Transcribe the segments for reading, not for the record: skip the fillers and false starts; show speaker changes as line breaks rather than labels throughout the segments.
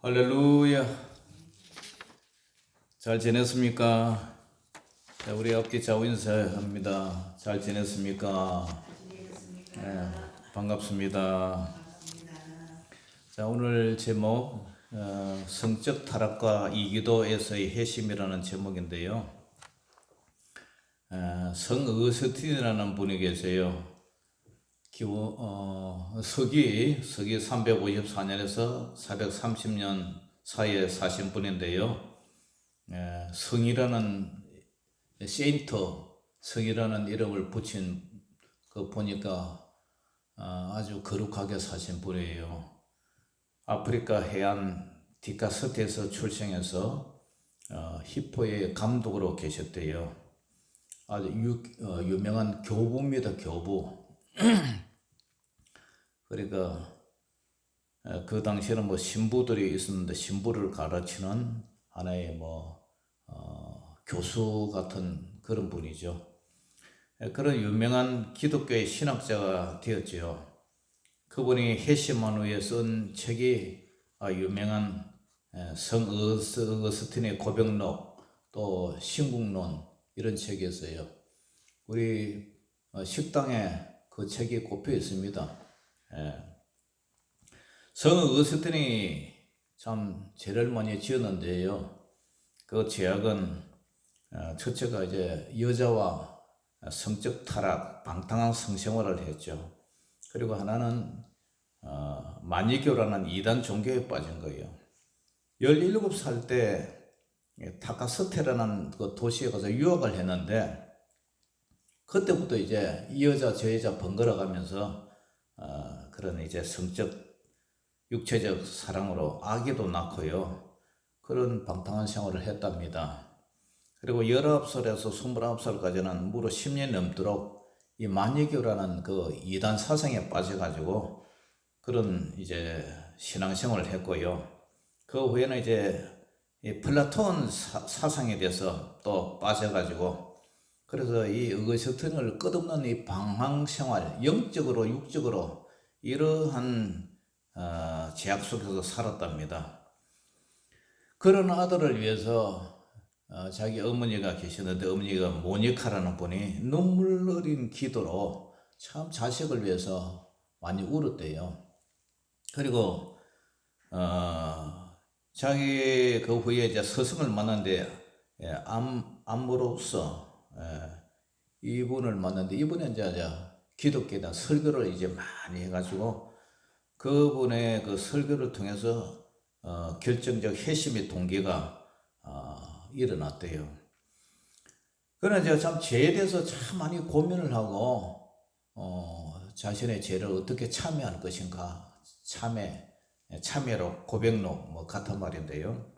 할렐루야. 잘 지냈습니까? 자, 우리 앞뒤 좌우 인사합니다. 잘 지냈습니까? 네, 반갑습니다. 자, 오늘 제목 성적 타락과 이기도에서의 회심이라는 제목인데요. 성어스틴이라는 분이 계세요. 서기 354년에서 430년 사이에 사신 분인데요. 성이라는 세인터, 성이라는 이름을 붙인 그 보니까 아주 거룩하게 사신 분이에요. 아프리카 해안 디카스트에서 출생해서 히포의 감독으로 계셨대요. 아주 유명한 교부입니다, 교부. 그러니까 그 당시에는 뭐 신부들이 있었는데 신부를 가르치는 하나의 교수 같은 그런 분이죠. 그런 유명한 기독교의 신학자가 되었지요. 그분이 회심한 후에 쓴 책이 유명한 성 어거스틴의 고백록 또 신국론 이런 책이었어요. 우리 식당에 그 책이 꼽혀 있습니다. 성 어거스틴이 참 죄를 많이 지었는데요. 그 죄악은 첫째가 이제 여자와 성적 타락, 방탕한 성생활을 했죠. 그리고 하나는 마니교라는 이단 종교에 빠진 거예요. 17살 때 타카스테라는 그 도시에 가서 유학을 했는데 그때부터 이제 이 여자 저 여자 번갈아 가면서 그런 이제 성적 육체적 사랑으로 아기도 낳고요. 그런 방탕한 생활을 했답니다. 그리고 19살에서 29살까지는 무려 10년 넘도록 이 만유교라는 그 이단 사상에 빠져가지고 그런 이제 신앙생활을 했고요. 그 후에는 이제 이 플라톤 사상에 대해서 또 빠져가지고 그래서 이 어거스틴을 끝없는 이 방황생활, 영적으로 육적으로 이러한 제약 속에서 살았답니다. 그런 아들을 위해서 자기 어머니가 계셨는데 어머니가 모니카라는 분이 눈물 어린 기도로 참 자식을 위해서 많이 울었대요. 그리고 자기 그 후에 이제 스승을 만났는데 암브로스 이분을 만났는데 이분은 이제 기독교에 대한 설교를 이제 많이 해가지고 그분의 그 설교를 통해서 결정적 회심의 동기가 일어났대요. 그러나 제가 참 죄에 대해서 참 많이 고민을 하고 자신의 죄를 어떻게 참여할 것인가 참회로 고백록 같은 말인데요.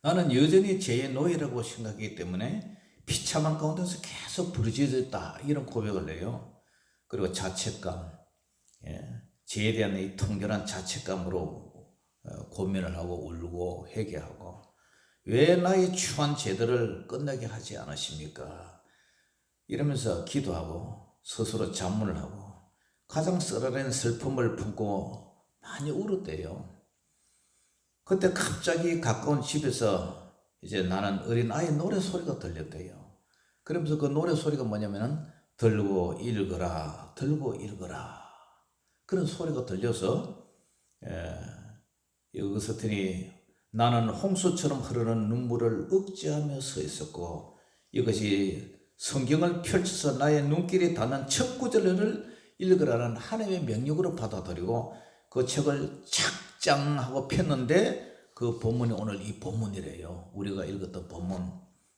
나는 여전히 죄의 노예라고 생각하기 때문에 비참한 가운데서 계속 부르짖었다 이런 고백을 해요. 그리고 자책감, 죄에 대한 이 통렬한 자책감으로 고민을 하고 울고 회개하고 왜 나의 추한 죄들을 끝나게 하지 않으십니까? 이러면서 기도하고 스스로 자문을 하고 가장 썰어낸 슬픔을 품고 많이 울었대요. 그때 갑자기 가까운 집에서 이제 나는 어린아이 노래소리가 들렸대요. 그러면서 그 노래소리가 뭐냐면은 들고 읽어라 들고 읽어라 그런 소리가 들려서 어거스틴이 나는 홍수처럼 흐르는 눈물을 억제하며 서 있었고 이것이 성경을 펼쳐서 나의 눈길이 닿는 첫 구절을 읽으라는 하나님의 명령으로 받아들이고 그 책을 착장하고 폈는데 그 본문이 오늘 이 본문이래요. 우리가 읽었던 본문.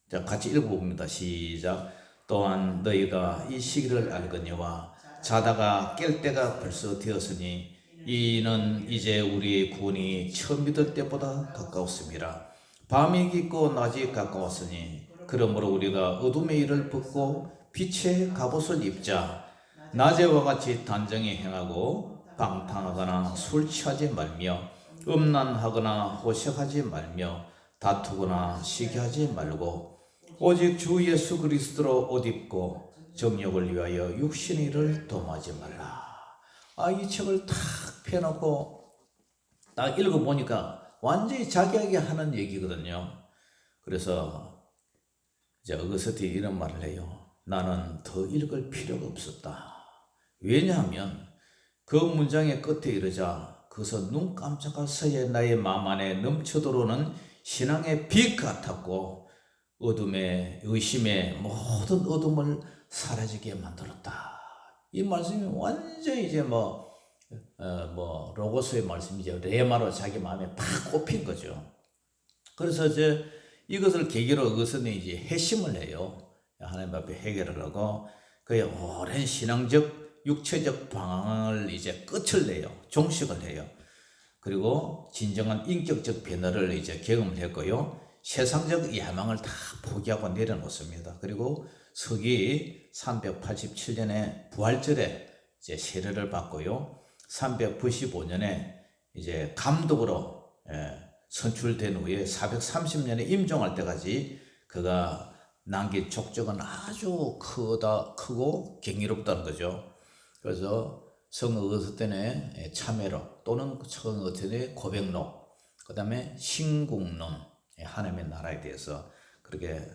자, 같이 읽어봅니다. 시작. 또한 너희가 이 시기를 알거니와 자다가 깰 때가 벌써 되었으니 이는 이제 우리의 구원이 처음 믿을 때보다 가까웠습니다. 밤이 깊고 낮이 가까웠으니 그러므로 우리가 어둠의 일을 벗고 빛의 갑옷을 입자. 낮에와 같이 단정히 행하고 방탕하거나 술 취하지 말며 음란하거나 호색하지 말며 다투거나 시기하지 말고 오직 주 예수 그리스도로 옷 입고 정욕을 위하여 육신의 일을 도모하지 말라. 이 책을 탁 펴놓고 딱 읽어보니까 완전히 자기에게 하는 얘기거든요. 그래서 이제 어거스틴이 이런 말을 해요. 나는 더 읽을 필요가 없었다. 왜냐하면 그 문장의 끝에 이르자 그것은 눈 깜짝할 사이에 나의 마음 안에 넘쳐들어오는 신앙의 빛 같았고 어둠의 의심의 모든 어둠을 사라지게 만들었다. 이 말씀이 완전히 이제 로고스의 말씀이죠. 레마로 자기 마음에 팍 꼽힌 거죠. 그래서 이제 이것을 계기로 그것은 이제 회심을 해요. 하나님 앞에 해결을 하고 그의 오랜 신앙적 육체적 방황을 이제 끝을 내요. 종식을 해요. 그리고 진정한 인격적 변화를 이제 경험을 했고요. 세상적 야망을 다 포기하고 내려놓습니다. 그리고 서기 387년에 부활절에 이제 세례를 받고요. 395년에 이제 감독으로 선출된 후에 430년에 임종할 때까지 그가 남긴 족적은 아주 크고 경이롭다는 거죠. 그래서 성어거스틴의 참회로 또는 성어거스틴의 고백로, 그 다음에 신국론, 하나님의 나라에 대해서 그렇게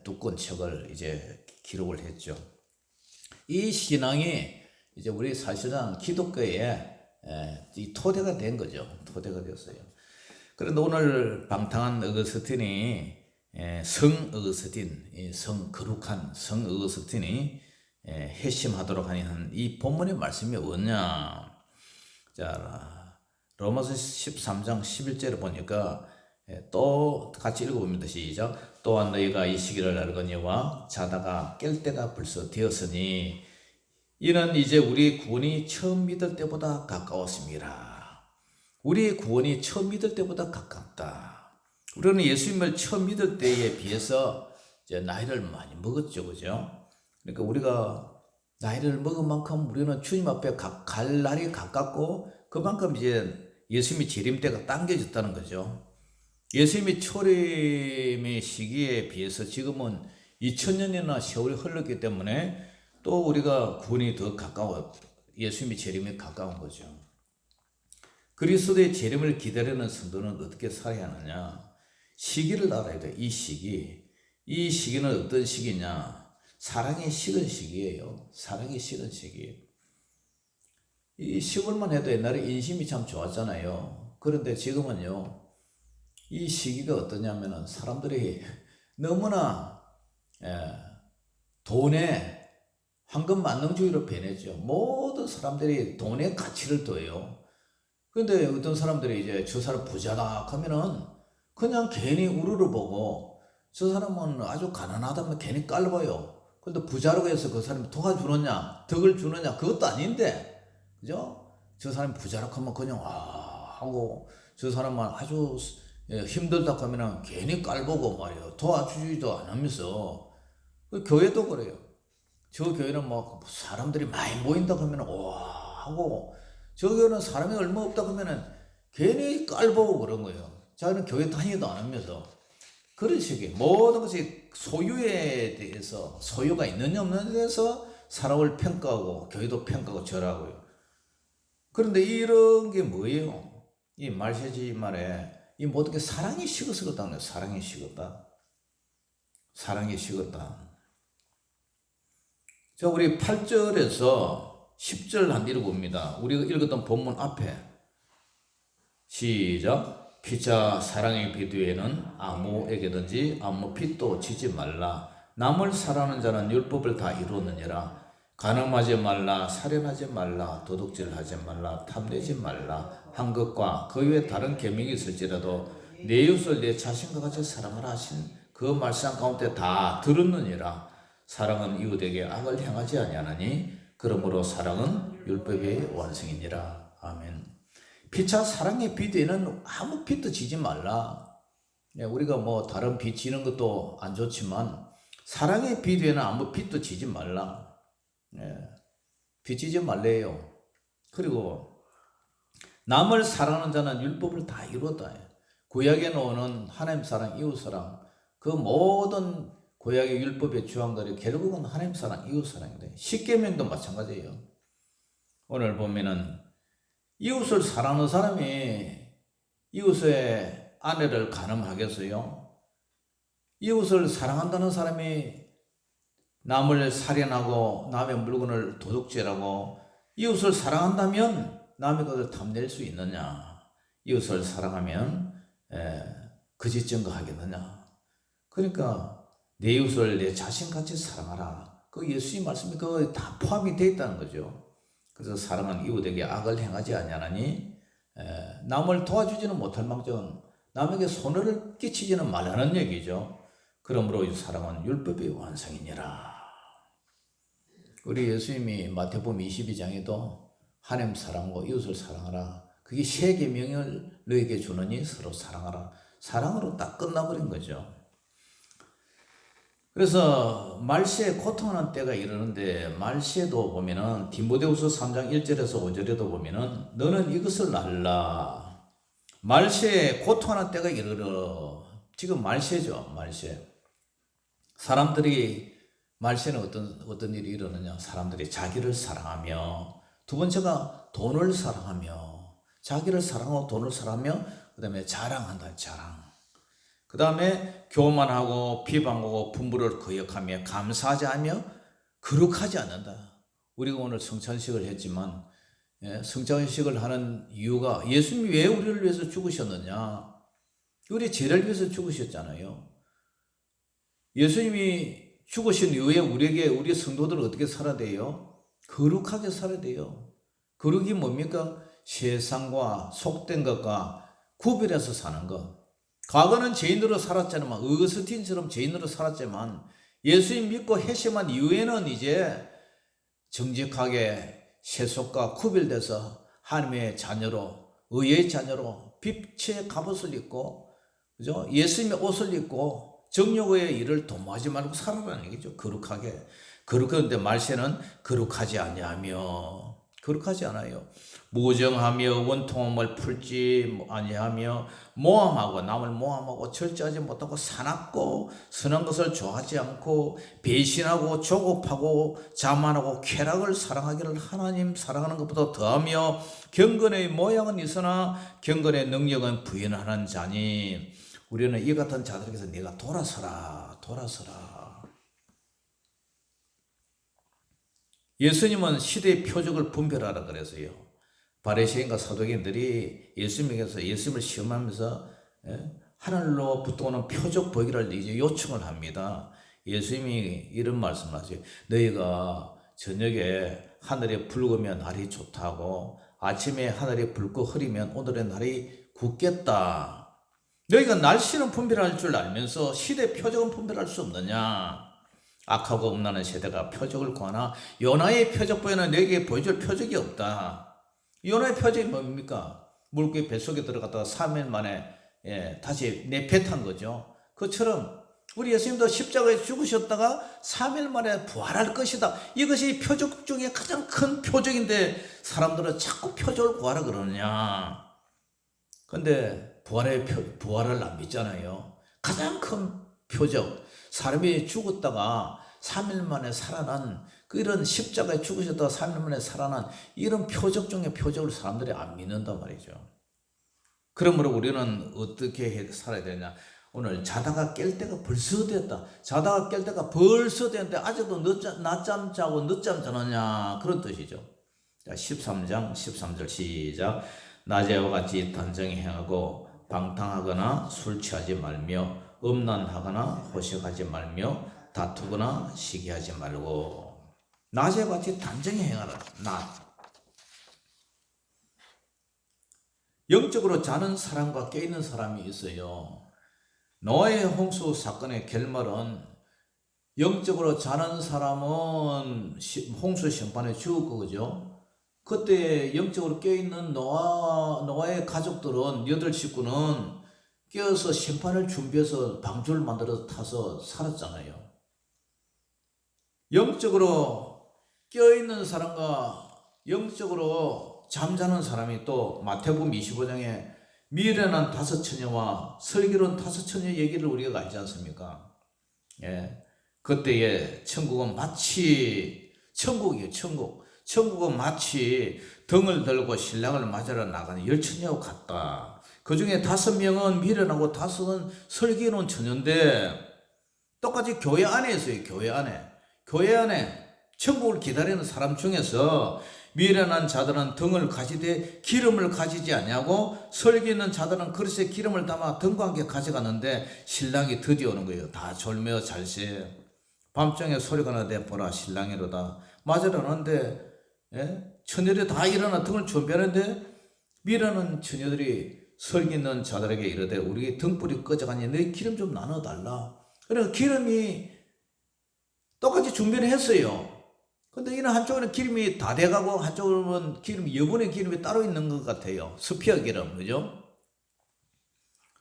두꺼운 책을 이제 기록을 했죠. 이 신앙이 이제 우리 사실상 기독교의 이 토대가 된 거죠. 토대가 됐어요. 그런데 오늘 방탕한 어거스틴이 성 어거스틴, 성 거룩한 성 어거스틴이 회심하도록 하는 이 본문의 말씀이 뭐냐? 자, 로마서 13장 11절을 보니까 또 같이 읽어봅니다. 시작. 또한 너희가 이 시기를 알거니와 자다가 깰 때가 벌써 되었으니 이는 이제 우리 구원이 처음 믿을 때보다 가까웠습니다. 우리의 구원이 처음 믿을 때보다 가깝다. 우리는 예수님을 처음 믿을 때에 비해서 이제 나이를 많이 먹었죠, 그죠? 그러니까 우리가 나이를 먹은 만큼 우리는 주님 앞에 갈 날이 가깝고 그만큼 이제 예수님의 재림 때가 당겨졌다는 거죠. 예수님의 초림의 시기에 비해서 지금은 2000년이나 세월이 흘렀기 때문에 또 우리가 구원이 더 가까워, 예수님의 재림이 가까운 거죠. 그리스도의 재림을 기다리는 성도는 어떻게 살아야 하느냐? 시기를 알아야 돼. 이 시기는 어떤 시기냐? 사랑의 식은 시기예요. 사랑의 식은 시기. 이 시골만 해도 옛날에 인심이 참 좋았잖아요. 그런데 지금은요, 이 시기가 어떠냐면은 사람들이 너무나 돈에 황금 만능주의로 변했죠. 모든 사람들이 돈에 가치를 둬요. 그런데 어떤 사람들이 이제 저 사람 부자다 하면은 그냥 괜히 우르르 보고 저 사람은 아주 가난하다면 괜히 깔봐요. 그런데 부자라고 해서 그 사람이 도와주느냐, 덕을 주느냐, 그것도 아닌데, 그죠? 저 사람이 부자라고 하면 그냥 하고 저 사람만 아주 힘들다 하면은 괜히 깔보고 말이에요. 도와주지도 않으면서. 그 교회도 그래요. 저 교회는 뭐 사람들이 많이 모인다 하면 와 하고 저 교회는 사람이 얼마 없다 하면은 괜히 깔보고 그런 거예요. 자기는 교회 다니지도 않으면서. 그런 식의 모든 것이 소유에 대해서 소유가 있느냐 없느냐에 대해서 사람을 평가하고 교회도 평가하고 절하고요. 그런데 이런 게 뭐예요? 이 말세지 말에 이 모든 게 사랑이 식어서 그렇다는 거예요. 사랑이 식었다. 사랑이 식었다. 자, 우리 8절에서 10절 한 읽어봅니다. 우리가 읽었던 본문 앞에 시작. 피차 사랑의 비두에는 아무에게든지 아무 빚도 지지 말라. 남을 사랑하는 자는 율법을 다 이루느니라. 간음하지 말라, 살인하지 말라, 도둑질하지 말라, 탐내지 말라 한 것과 그 외에 다른 계명이 있을지라도 내 이웃을 내 자신과 같이 사랑하라 하신 그 말씀 가운데 다 들었느니라. 사랑은 이웃에게 악을 행하지 아니하나니 그러므로 사랑은 율법의 완성이니라. 아멘. 피차 사랑의 비대에는 아무 빚도 지지 말라. 우리가 뭐 다른 빚 지는 것도 안 좋지만 사랑의 비대에는 아무 빚도 지지 말라. 빚 지지 말래요. 그리고 남을 사랑하는 자는 율법을 다 이루었다. 구약에 나오는 하나님 사랑, 이웃 사랑, 그 모든 구약의 율법의 주항들이 결국은 하나님 사랑, 이웃 사랑인데 십계명도 마찬가지예요. 오늘 보면은 이웃을 사랑하는 사람이 이웃의 아내를 간음하겠어요? 이웃을 사랑한다는 사람이 남을 살인하고 남의 물건을 도둑질하고 이웃을 사랑한다면 남의 것을 탐낼 수 있느냐? 이웃을 사랑하면 거짓 증거하겠느냐? 그러니까 내 이웃을 내 자신같이 사랑하라. 그 예수님 말씀이 그거 다 포함이 되어 있다는 거죠. 그래서 사랑은 이웃에게 악을 행하지 아니하나니 남을 도와주지는 못할 망정 남에게 손해를 끼치지는 말라는 얘기죠. 그러므로 이 사랑은 율법의 완성이니라. 우리 예수님이 마태복음 22장에도 하나님 사랑하고 이웃을 사랑하라. 그게 세 계명을 너에게 주느니 서로 사랑하라. 사랑으로 딱 끝나버린 거죠. 그래서 말세에 고통하는 때가 이르는데 말세도 보면은 디모데후서 3장 1절에서 5절에도 보면은 너는 이것을 알라. 말세에 고통하는 때가 이르러. 지금 말세죠. 말세. 사람들이 말세는 어떤 일이 일어나냐? 사람들이 자기를 사랑하며, 두 번째가 돈을 사랑하며, 자기를 사랑하고 돈을 사랑하며, 그 다음에 자랑한다. 자랑. 그 다음에 교만하고 비방하고 분부를 거역하며 감사하지 않으며 거룩하지 않는다. 우리가 오늘 성찬식을 했지만 성찬식을 하는 이유가 예수님이 왜 우리를 위해서 죽으셨느냐? 우리 죄를 위해서 죽으셨잖아요. 예수님이 죽으신 이후에 우리에게 우리 성도들은 어떻게 살아야 돼요? 거룩하게 살아야 돼요. 거룩이 뭡니까? 세상과 속된 것과 구별해서 사는 것. 과거는 죄인으로 살았지만 어거스틴처럼 죄인으로 살았지만 예수님 믿고 회심한 이후에는 이제 정직하게 세속과 구별돼서 하나님의 자녀로, 의의 자녀로 빛의 갑옷을 입고, 그죠? 예수님의 옷을 입고 정욕의 일을 도모하지 말고 살아라는 얘기죠. 거룩하게. 거룩한데 말세는 거룩하지 아니하며, 거룩하지 않아요. 무정하며 원통함을 풀지 아니하며 모함하고 남을 모함하고 절제하지 못하고 사납고 선한 것을 좋아하지 않고 배신하고 조급하고 자만하고 쾌락을 사랑하기를 하나님 사랑하는 것보다 더하며 경건의 모양은 있으나 경건의 능력은 부인하는 자니 우리는 이 같은 자들에게서 네가 돌아서라. 예수님은 시대의 표적을 분별하라 그래서요. 바리새인과 사도개인들이 예수님을 시험하면서 하늘로부터 오는 표적 보이기를 이제 요청을 합니다. 예수님이 이런 말씀을 하세요. 너희가 저녁에 하늘이 붉으면 날이 좋다고 아침에 하늘이 붉고 흐리면 오늘의 날이 굳겠다. 너희가 날씨는 분별할 줄 알면서 시대 표적은 분별할 수 없느냐? 악하고 음란한 세대가 표적을 구하나 요나의 표적 보이는 너에게 보여줄 표적이 없다. 요나의 표적이 뭡니까? 물고기 뱃속에 들어갔다가 3일 만에 다시 내패탄 거죠. 그처럼 우리 예수님도 십자가에 죽으셨다가 3일 만에 부활할 것이다. 이것이 표적 중에 가장 큰 표적인데 사람들은 자꾸 표적을 구하라 그러느냐. 근데 부활을 안 믿잖아요. 가장 큰 표적, 사람이 죽었다가 3일 만에 살아난 이런 십자가에 죽으셨다가 3일 만에 살아난 이런 표적 중에 표적을 사람들이 안 믿는단 말이죠. 그러므로 우리는 어떻게 살아야 되냐? 오늘 자다가 깰 때가 벌써 됐다. 자다가 깰 때가 벌써 됐는데 아직도 낮잠 자고 늦잠 자느냐 그런 뜻이죠. 자, 13장 13절 시작. 낮에와 같이 단정히 행하고 방탕하거나 술 취하지 말며 음란하거나 호색하지 말며 다투거나 시기하지 말고 낮에 같이 단정히 행하라. 낮. 영적으로 자는 사람과 깨있는 사람이 있어요. 노아의 홍수 사건의 결말은 영적으로 자는 사람은 홍수 심판에 죽을 거죠. 그때 영적으로 깨있는 노아의 가족들은 8식구는 깨어서 심판을 준비해서 방주를 만들어서 타서 살았잖아요. 영적으로 깨어있는 사람과 영적으로 잠자는 사람이 또 마태복음 25장에 미련한 5처녀와 슬기로운 5처녀 얘기를 우리가 알지 않습니까? 그때의 천국은 마치 천국이에요. 천국은 마치 등을 들고 신랑을 맞으러 나가는 열처녀와 같다. 그 중에 5명은 미련하고 5은 설계해놓은 처녀인데 똑같이 교회 안에 있어요. 교회 안에. 교회 안에 천국을 기다리는 사람 중에서 미련한 자들은 등을 가지되 기름을 가지지 아니하고 설기 있는 자들은 그릇에 기름을 담아 등과 함께 가져가는데 신랑이 드디어 오는 거예요. 다 졸며 잘세. 밤중에 소리가 나되 보라 신랑이로다. 맞으려는데 처녀들이 다 일어나 등을 준비하는데 미련한 처녀들이 설기 있는 자들에게 이르되 우리 등불이 꺼져가니 너희 기름 좀 나눠달라. 그러니까 기름이 똑같이 준비를 했어요. 근데 이는 한쪽에는 기름이 다 돼가고 한쪽으로는 기름이 여분의 기름이 따로 있는 것 같아요. 스피어 기름, 그죠?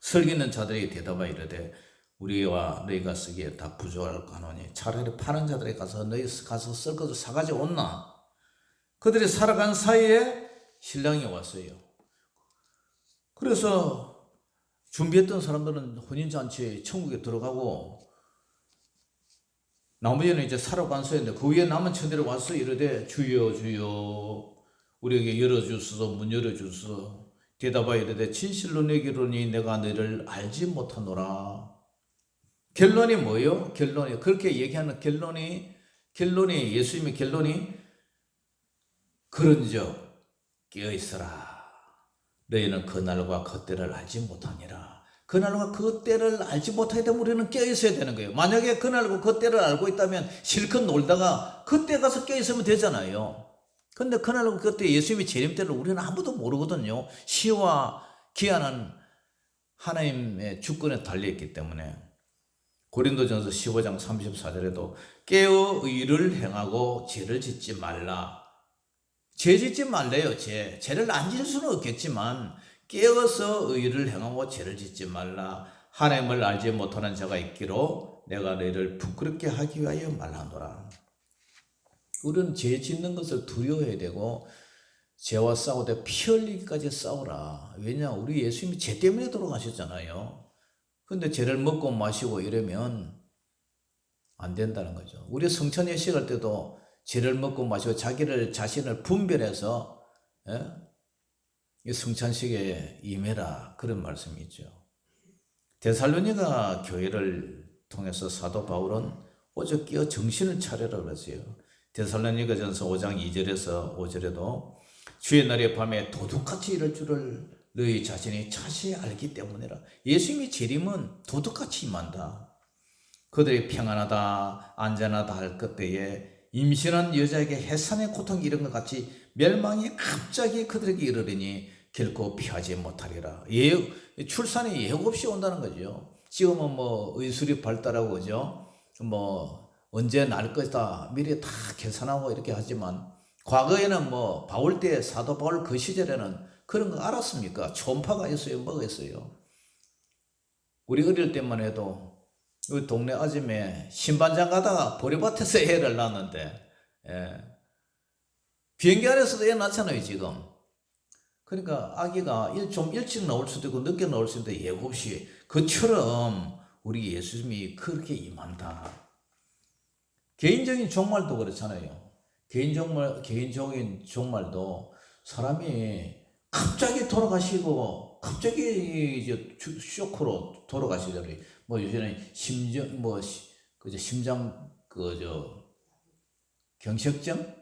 설기 있는 자들이 대답하여 이르되 우리와 너희가 쓰기에 다 부족하노니 차라리 파는 자들에 가서 너희 가서 쓸 것을 사가지 온나. 그들이 살아간 사이에 신랑이 왔어요. 그래서 준비했던 사람들은 혼인잔치에 천국에 들어가고 나머지는 이제 살아간서였는데 그 위에 남은 처녀들이 와서 이르되 주여 주여 우리에게 열어주소서 문 열어주소서. 대답하여 이르되 진실로 내기로니 내가 너희를 알지 못하노라. 결론이 뭐예요? 결론이 그렇게 얘기하는 결론이 예수님의 결론이 그런즉 깨어있으라. 너희는 그날과 그때를 알지 못하니라. 그날과 그때를 알지 못하게 되면 우리는 깨어있어야 되는 거예요. 만약에 그날과 그때를 알고 있다면 실컷 놀다가 그때 가서 깨어있으면 되잖아요. 근데 그날과 그때 예수님의 재림 때를 우리는 아무도 모르거든요. 시와 기한은 하나님의 주권에 달려있기 때문에. 고린도전서 15장 34절에도 깨어 의를 행하고 죄를 짓지 말라. 죄 짓지 말래요. 죄를 안 지을 수는 없겠지만 깨어서 의를 행하고 죄를 짓지 말라. 하나님을 알지 못하는 자가 있기로 내가 너희를 부끄럽게 하기 위하여 말하노라. 우리는 죄 짓는 것을 두려워해야 되고 죄와 싸우되 피 흘리기까지 싸우라. 왜냐? 우리 예수님이 죄 때문에 돌아가셨잖아요. 근데 죄를 먹고 마시고 이러면 안 된다는 거죠. 우리 성찬 예식할 때도 죄를 먹고 마시고 자신을 분별해서 이 성찬식에 임해라. 그런 말씀이 있죠. 데살로니가 교회를 통해서 사도 바울은 오직 깨어 정신을 차려라 그랬어요. 데살로니가전서 5장 2절에서 5절에도 주의 날의 밤에 도둑같이 이럴 줄을 너희 자신이 차시 알기 때문이라. 예수님의 재림은 도둑같이 임한다. 그들이 평안하다 안전하다 할 그때에 임신한 여자에게 해산의 고통 이런 것 같이 멸망이 갑자기 그들에게 이르리니 결코 피하지 못하리라. 출산이 예고 없이 온다는 거죠. 지금은 뭐 의술이 발달하고 그죠? 뭐 언제 날 것이다 미리 다 계산하고 이렇게 하지만 과거에는 뭐 바울 때 사도 바울 그 시절에는 그런 거 알았습니까? 초음파가 있어요, 뭐가 있어요. 우리 어릴 때만 해도 우리 동네 아줌에 신반장 가다가 보리밭에서 애를 낳았는데 비행기 안에서도 애 낳잖아요 지금. 그러니까 아기가 좀 일찍 나올 수도 있고 늦게 나올 수도 있는데 예고 없이 그처럼 우리 예수님이 그렇게 임한다. 개인적인 종말도 그렇잖아요. 개인적인 종말도 사람이 갑자기 돌아가시고 갑자기 이제 쇼크로 돌아가시잖아요. 뭐 요새는 심장 경색증,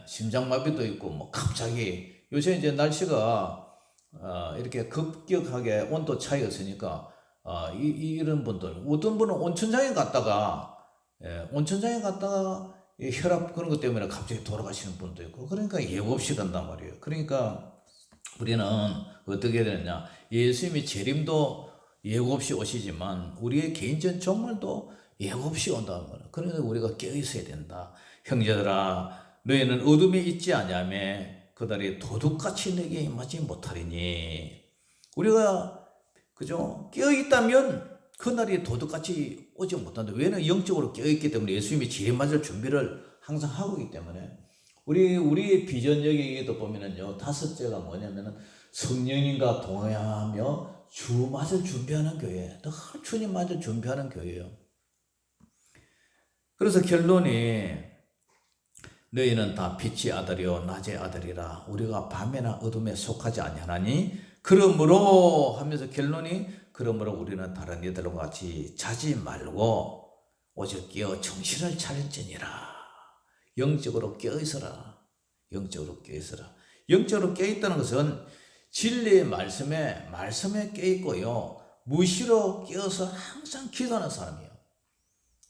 심장마비도 있고 뭐 갑자기 요새 이제 날씨가 이렇게 급격하게 온도 차이가 있으니까 이런 분들 어떤 분은 온천장에 갔다가 이 혈압 그런 것 때문에 갑자기 돌아가시는 분도 있고 그러니까 예고 없이 간단 말이에요. 그러니까 우리는 어떻게 해야 되느냐? 예수님의 재림도 예고 없이 오시지만 우리의 개인적인 종말도 예고 없이 온다는 거예요. 그러니까 우리가 깨어 있어야 된다. 형제들아, 너희는 어둠에 있지 아니하며 그들이 도둑같이 내게 임하지 못하리니. 우리가 그죠? 깨어 있다면 그날이 도둑같이 오지 못한다. 왜냐하면 영적으로 깨어있기 때문에 예수님이 재림맞을 준비를 항상 하고 있기 때문에 우리의 비전 여기에도 보면은요 5제가 뭐냐면은 성령님과 동행하며 주 맞을 준비하는 교회, 늘 주님 맞을 준비하는 교회예요. 그래서 결론이 너희는 다 빛의 아들이요 낮의 아들이라. 우리가 밤에나 어둠에 속하지 아니하나니 그러므로 하면서 결론이 그러므로 우리는 다른 이들과 같이 자지 말고 오직 깨어 정신을 차릴지니라. 영적으로 깨어 있어라. 영적으로 깨어 있어라. 영적으로 깨어 있다는 것은 진리의 말씀에 깨어 있고요. 무시로 깨어서 항상 기도하는 사람이에요.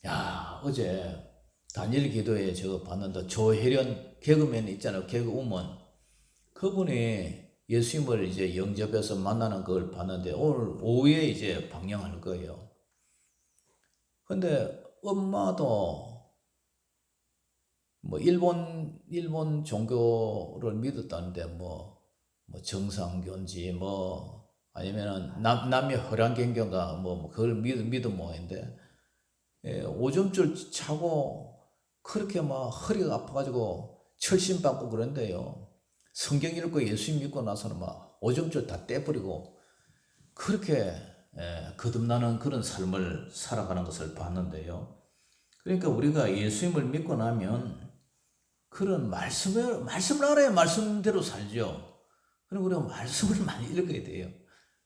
야, 어제 다니엘 기도에 저 봤는데 조혜련 개그맨 있잖아요. 개그우먼. 그분이 예수님을 이제 영접해서 만나는 걸 봤는데 오늘 오후에 이제 방영할 거예요. 근데 엄마도 뭐 일본 종교를 믿었다는데 뭐 정상교인지 뭐 아니면은 남미 허랑경교인가 뭐 그걸 믿은 모양인데 오줌줄 차고 그렇게 막 허리가 아파가지고 철심받고 그런데요. 성경 읽고 예수 믿고 나서는 막 오줌줄 다 떼버리고 그렇게 거듭나는 그런 삶을 살아가는 것을 봤는데요. 그러니까 우리가 예수님을 믿고 나면 그런 말씀을 알아야 말씀대로 살죠. 그리고 우리가 말씀을 많이 읽어야 돼요.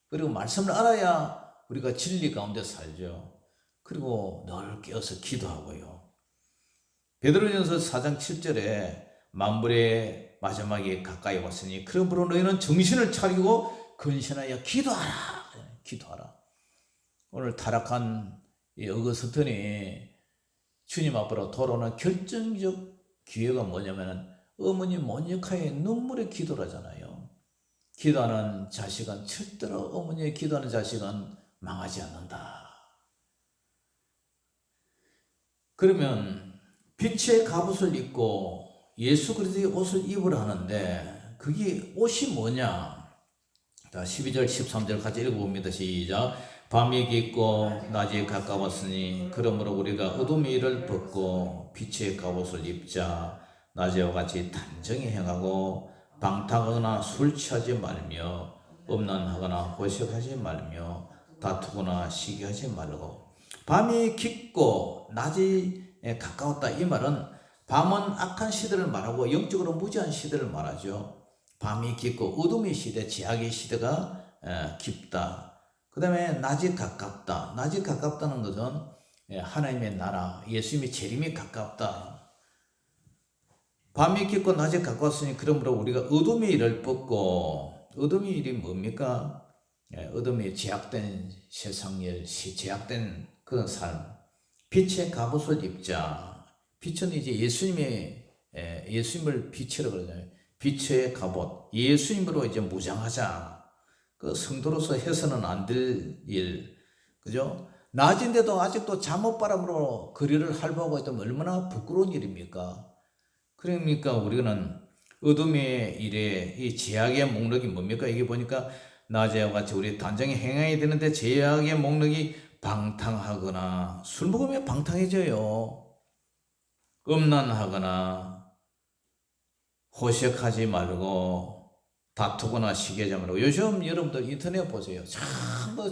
그리고 말씀을 알아야 우리가 진리 가운데 살죠. 그리고 늘 깨어서 기도하고요. 베드로전서 4장 7절에 만물의 마지막에 가까이 왔으니 그러므로 너희는 정신을 차리고 근신하여 기도하라. 기도하라. 오늘 타락한 이 어거스틴이 주님 앞으로 돌아오는 결정적 기회가 뭐냐면은 어머니 모니카의 눈물의 기도라잖아요. 기도하는 자식은 절대로 어머니의 기도하는 자식은 망하지 않는다. 그러면 빛의 갑옷을 입고 예수 그리스도의 옷을 입으라 하는데 그게 옷이 뭐냐? 자, 12절 13절 같이 읽어봅니다. 시작. 밤이 깊고 낮이 가까웠으니 그러므로 우리가 어둠의 일을 벗고 빛의 갑옷을 입자. 낮에와 같이 단정히 행하고 방탕하거나 술 취하지 말며 음란하거나 호색하지 말며 다투거나 시기하지 말고. 밤이 깊고 낮이 가까웠다. 이 말은 밤은 악한 시대를 말하고 영적으로 무지한 시대를 말하죠. 밤이 깊고 어둠의 시대, 제약의 시대가 깊다. 그 다음에 낮이 가깝다. 낮이 가깝다는 것은 하나님의 나라, 예수님의 재림이 가깝다. 밤이 깊고 낮이 가까웠으니 그러므로 우리가 어둠의 일을 벗고, 어둠의 일이 뭡니까? 어둠이 제약된 세상일, 제약된 그런 삶. 빛의 갑옷을 입자. 빛은 이제 예수님을 빛이라고 그러잖아요. 빛의 갑옷, 예수님으로 이제 무장하자. 그 성도로서 해서는 안 될 일, 그죠? 낮인데도 아직도 잠옷바람으로 거리를 활보하고 있다면 얼마나 부끄러운 일입니까? 그러니까 우리는 어둠의 일에 이 제약의 목록이 뭡니까? 이게 보니까 낮에와 같이 우리 단정히 행해야 되는데 제약의 목록이 방탕하거나 술 먹으면 방탕해져요. 음란하거나 호색하지 말고 다투거나 시기하지 말고. 요즘 여러분들 인터넷 보세요. 전부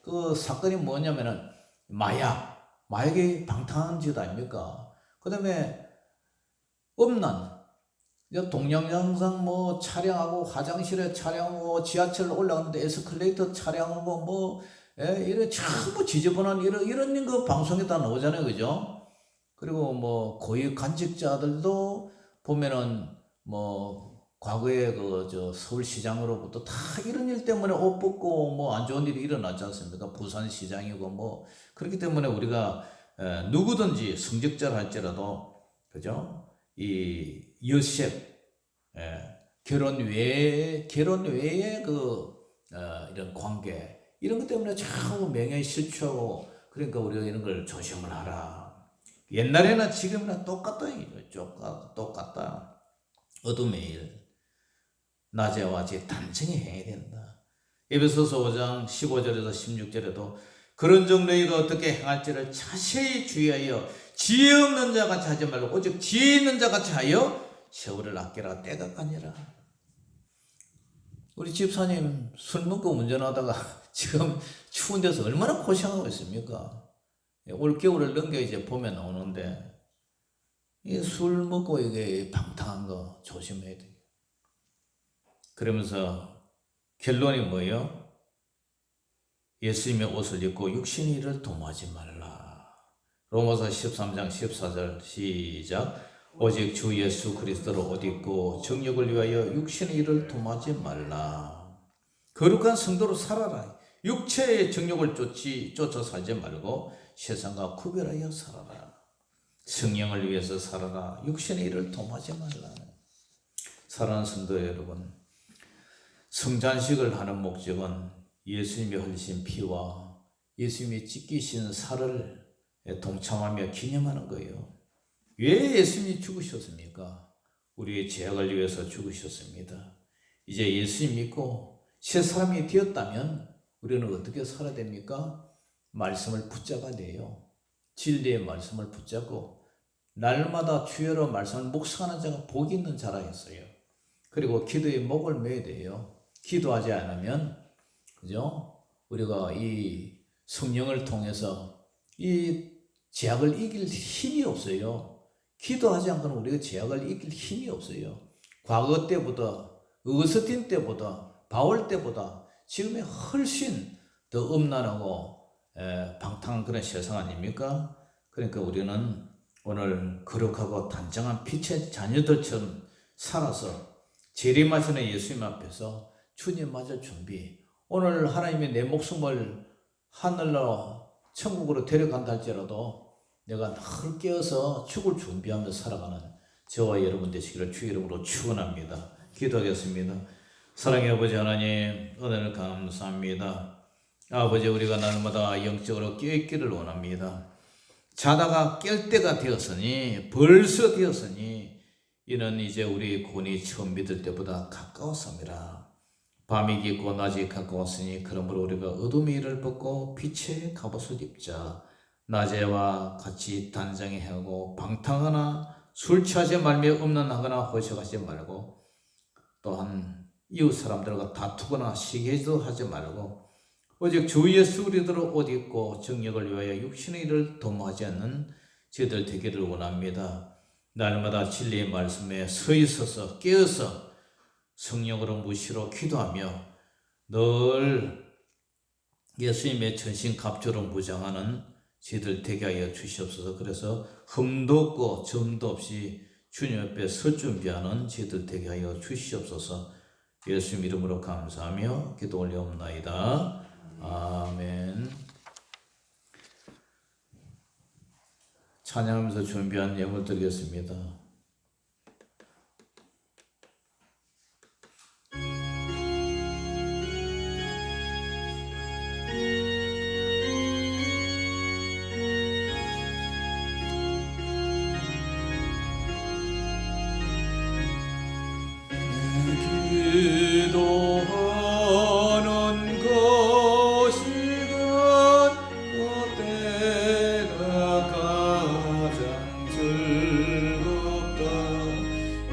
그 사건이 뭐냐면은 마약이 방탕한 짓 아닙니까? 그 다음에 음란, 동영상 뭐 촬영하고 화장실에 촬영하고 지하철 올라가는데 에스컬레이터 촬영하고 이런 전부 지저분한 이런 거 방송에 다 나오잖아요, 그죠? 그리고 뭐 고위 관직자들도 보면은 뭐 과거에 저 서울시장으로부터 다 이런 일 때문에 옷 벗고 뭐 안 좋은 일이 일어났지 않습니까? 부산시장이고 뭐 그렇기 때문에 우리가 누구든지 성직자를 할지라도 그죠? 이 여셉 결혼 외에 이런 관계 이런 것 때문에 자꾸 명예 실추하고 그러니까 우리가 이런 걸 조심을 하라. 옛날에나 지금이나 똑같다. 똑같다. 어둠의 일 낮에와 같이 단정히 해야 된다. 에베소서 5장 15절에서 16절에도 그런 적 너희가 어떻게 행할지를 자세히 주의하여 지혜 없는 자 같이 하지 말고 오직 지혜 있는 자 같이 하여 세월을 아끼라. 때가 가니라. 우리 집사님 술 먹고 운전하다가 지금 추운 데서 얼마나 고생하고 있습니까? 올 겨울을 넘겨 이제 봄에 나오는데 이 술 먹고 이게 방탕한 거 조심해야 돼. 그러면서 결론이 뭐예요? 예수님의 옷을 입고 육신의 일을 도모하지 말라. 로마서 13장 14절 시작. 오직 주 예수 그리스도를 옷 입고 정욕을 위하여 육신의 일을 도모하지 말라. 거룩한 성도로 살아라. 육체의 정욕을 쫓아 살지 말고 세상과 구별하여 살아라. 성령을 위해서 살아라. 육신의 일을 도모하지 말라. 사랑하는 성도 여러분, 성찬식을 하는 목적은 예수님이 흘리신 피와 예수님이 찢기신 살을 동참하며 기념하는 거예요. 왜 예수님이 죽으셨습니까? 우리의 죄악을 위해서 죽으셨습니다. 이제 예수님 믿고 새 사람이 되었다면 우리는 어떻게 살아야 됩니까? 말씀을 붙잡아야 돼요. 진리의 말씀을 붙잡고 날마다 주여로 말씀을 묵상하는 자가 복이 있는 자라 했어요. 그리고 기도의 목을 매야 돼요. 기도하지 않으면 그죠? 우리가 이 성령을 통해서 이 죄악을 이길 힘이 없어요. 기도하지 않고는 우리가 죄악을 이길 힘이 없어요. 과거 때보다, 어거스틴 때보다, 바울 때보다 지금이 훨씬 더 음란하고 방탕한 그런 세상 아닙니까? 그러니까 우리는 오늘 거룩하고 단정한 빛의 자녀들처럼 살아서 재림하시는 예수님 앞에서 주님 맞을 준비. 오늘 하나님이 내 목숨을 하늘로 천국으로 데려간다 할지라도 내가 늘 깨어서 죽을 준비하며 살아가는 저와 여러분 되시기를 주의 이름으로 축원합니다. 기도하겠습니다. 사랑의 아버지 하나님, 은혜를 감사합니다. 아버지, 우리가 날마다 영적으로 깨있기를 원합니다. 자다가 깰 때가 되었으니, 벌써 되었으니 이는 이제 우리 구원이 처음 믿을 때보다 가까웠습니다. 밤이 깊고 낮이 가까웠으니 그러므로 우리가 어둠의 일을 벗고 빛의 갑옷을 입자. 낮에와 같이 단정히 하고 방탕하나 술 취하지 말며 음란하거나 호색하지 말고 또한 이웃 사람들과 다투거나 시기도 하지 말고 오직 주 예수 그리스도로 옷 입고 정욕을 위하여 육신의 일을 도모하지 않는 저희들 되기를 원합니다. 날마다 진리의 말씀에 서 있어서 깨어서 성령으로 무시로 기도하며 늘 예수님의 전신갑주로 무장하는 저희들 되게 하여 주시옵소서. 그래서 흠도 없고 점도 없이 주님 앞에 설 준비하는 저희들 되게 하여 주시옵소서. 예수님 이름으로 감사하며 기도 올려옵나이다. 아멘. 찬양하면서 준비한 예물 드리겠습니다. 기도하는 것이건 그때가 가장 즐겁다.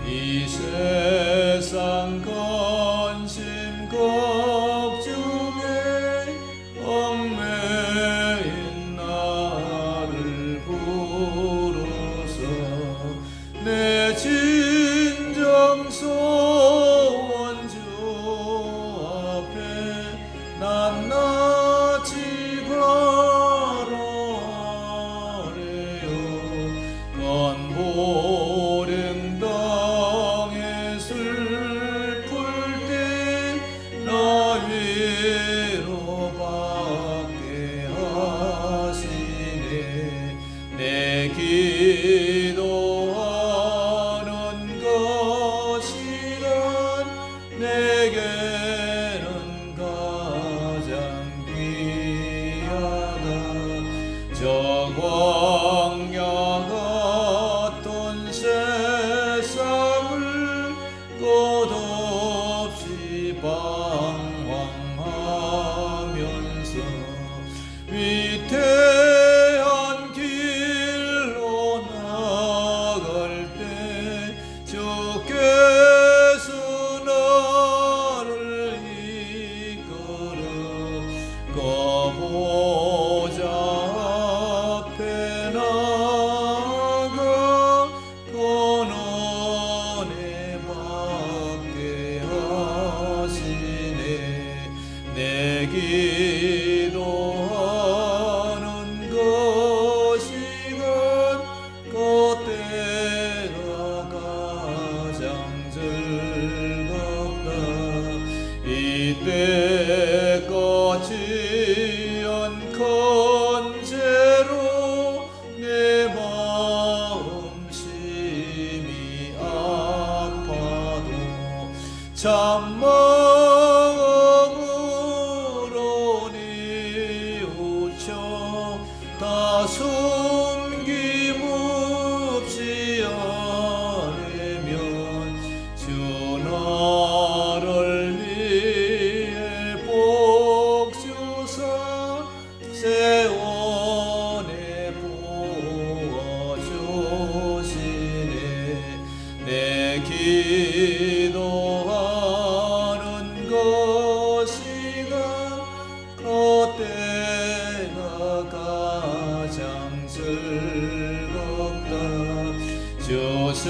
이 세상 근심 걱정에 얽매인 나를 부르서 내 진정 소원주 앞에 낱낱이 바라래요. 간보령 땅에 슬플 때 나 위로받게 하시네. 내 기도하는 것이란 내게는 가장 귀하다. 저 광야 같던 세상을 끝없이 방황하면서 위태한 길로 나갈 때 주께서 나를 이끌어 거보자 앞에 나가 고난의 잠마음으로 뉘우쳐 다 숨김없이 아뢰면 주 나를 위해 복 주사 세원에 보아주시네. 내 기도하는 것이가 그때가 가장 즐겁다. 주세